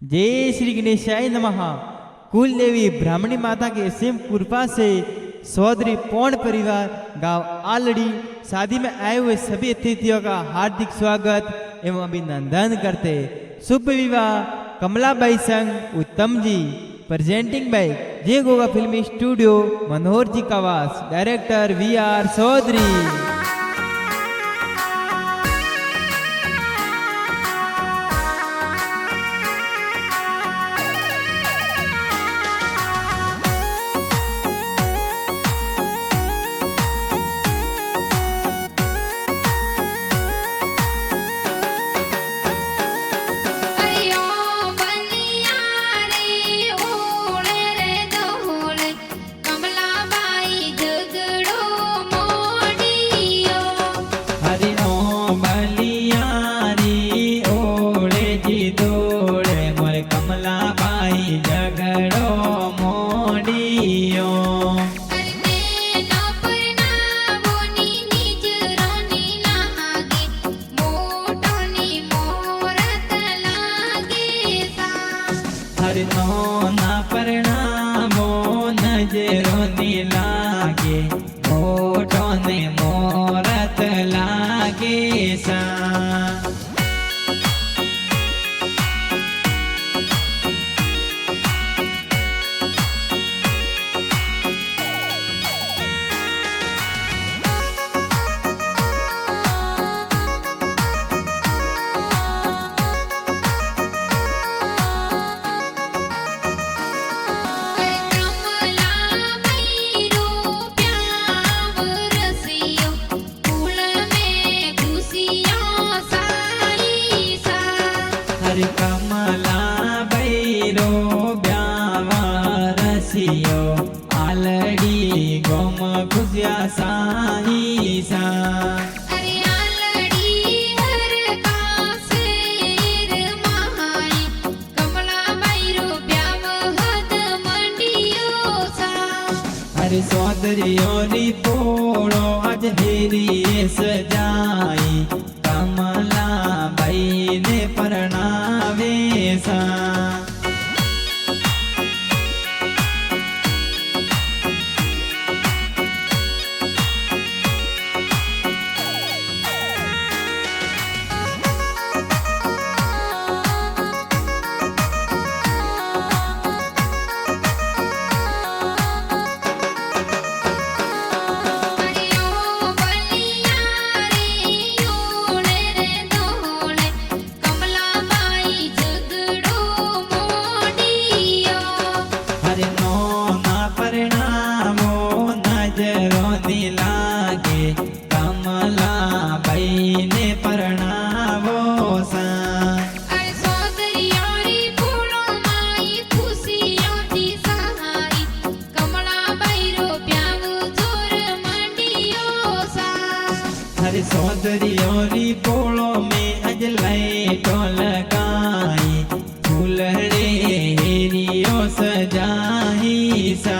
जय श्री गणेशाय नमः। कुल देवी ब्राह्मणी माता के असीम कृपा से सौदरी पूर्ण परिवार गांव आलड़ी शादी में आए हुए सभी अतिथियों का हार्दिक स्वागत एवं अभिनंदन करते। शुभ विवाह कमलाबाई संग उत्तम जी। प्रेजेंटिंग बाय जय गोगा फिल्मी स्टूडियो मनोहर जी कवास, डायरेक्टर VR चौधरी। सौदरियोरी पोड़ो आज हेरी सजाई कमला बाई ने परणावे सा। सौदरियोरी पोड़ो में अज लाइटो लगाई फूलड़े हेरियो सजाई सा।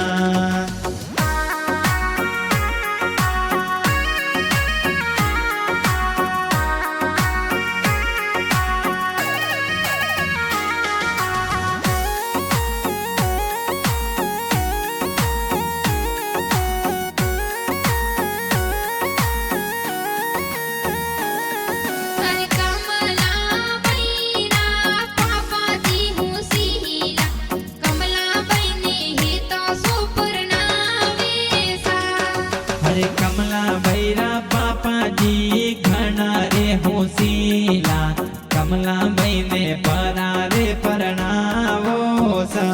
कमला भैरा पापा जी घना रे होशीला कमला भाई ने परा रे परणावो सा।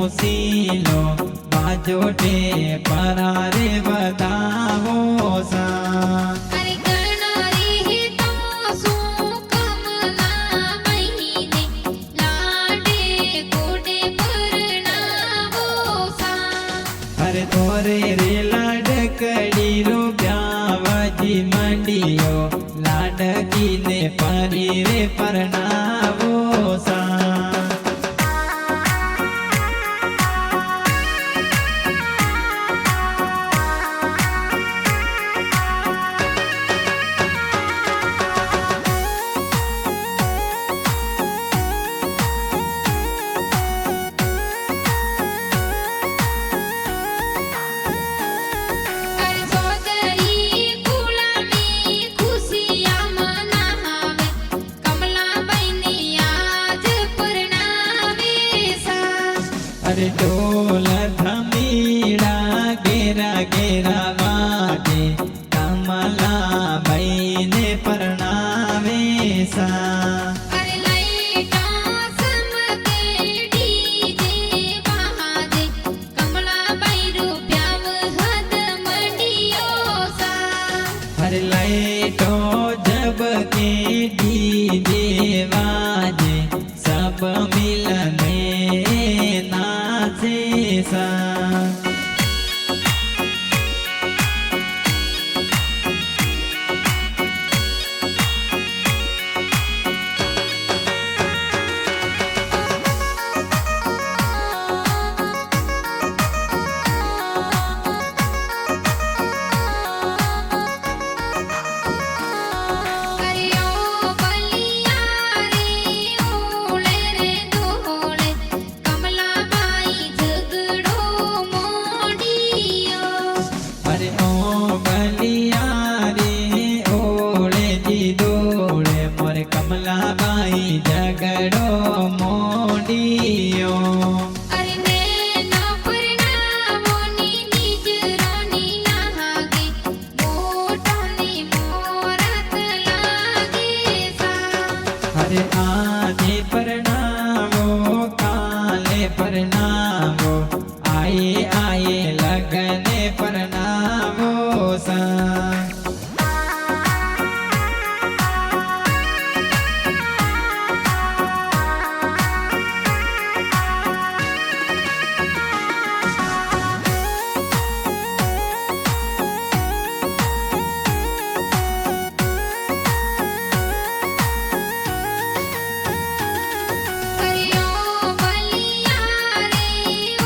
હોશીલો બાજોટે પરારે વધાવો સા અરે ગણરી તો શું કમલા બહીને લાડે ગોડે પરણાવો સા અરે તોરે રે લાડકડી રો બ્યાવજી મંડિયો લાડકીને પરી રે પરણાવો સા અરે સોદરી ગુલામી ખુશિયા મનાવે કમલાબાઈની આજ પરણાવે સા અરે ઢોલ ધમીડા ગેરા ગેરા વાગે કમલાબાઈને પરણાવે સા અરે લાઈટા સમકે ડીજે બહાદે કમલાબાઈ રૂપિયા હદ મંડિયો સા અરે લાઈટો જબ કે ડીજે વાજે સબ મિલને નાચે સા કરિયો બલિયા રે ઓળે રે દોળે કમલાબાઈ ઝઘડો મોડિયો અરે ઓ બલિયા રે ઓળે જી દોળે મોરે કમલાબાઈ ઝઘડો મોડિયો અરે નેના પરણાવોની નીજરાની નાહાગે મોટોની મોરત લાગે સા અરે આજે પરણાવો કાલે પરણાવો આયે આયે લગને પરણાવો સા કરિયો બલિયા રે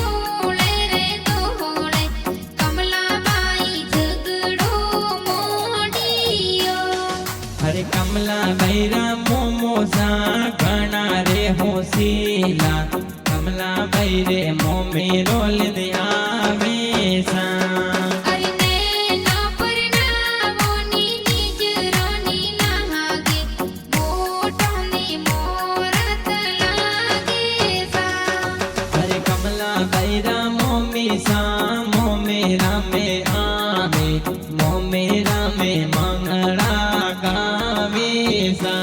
ઓળે રે દોળે કમલાબાઈ ઝઘડો મોડિયો અરે કમલા બૈરા મોમોસા ઘણા રે હોશીલા કમલા બૈરે મોમેરો લીધે આવે સા અરે નેના પરણાવોની નીજરાની નાહાગે મોટોની મોરત લાગે સા અરે કમલા બૈરા મોમી સા મોમેરા મે આવે મોમેરા મે મંગળા ગાવે સા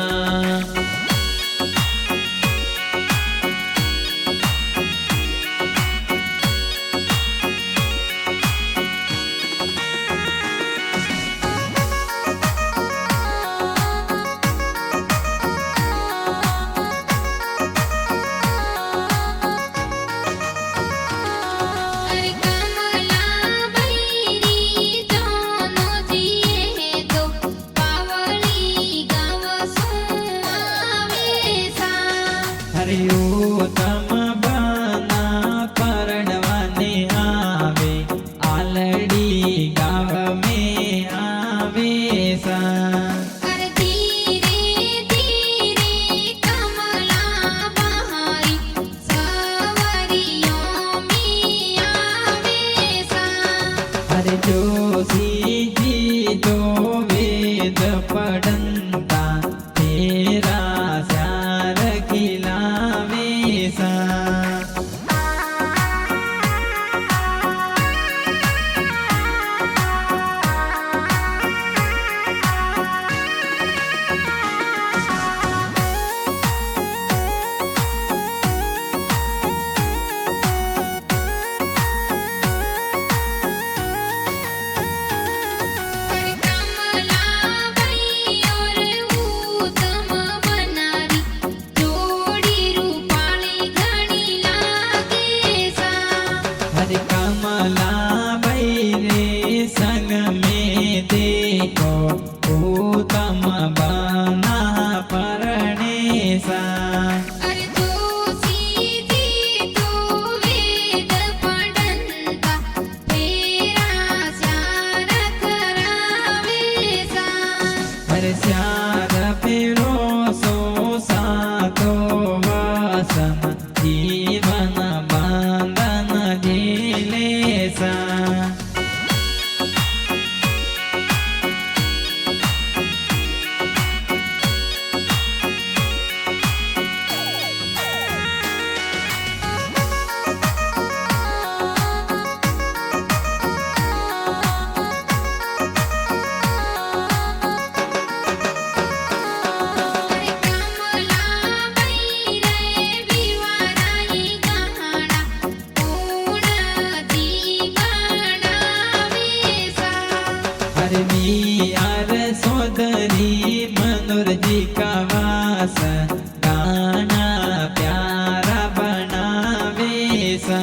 सा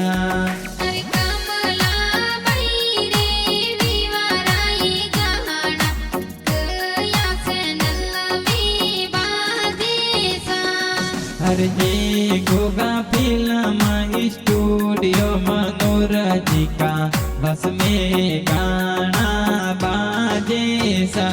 अरे कमलाबाई रे विवाराई गहाणा गया से नल्लवी बादेसा हर जे गोगा फिल्म स्टूडियो मनोरजी का बस में गाना बाजे सा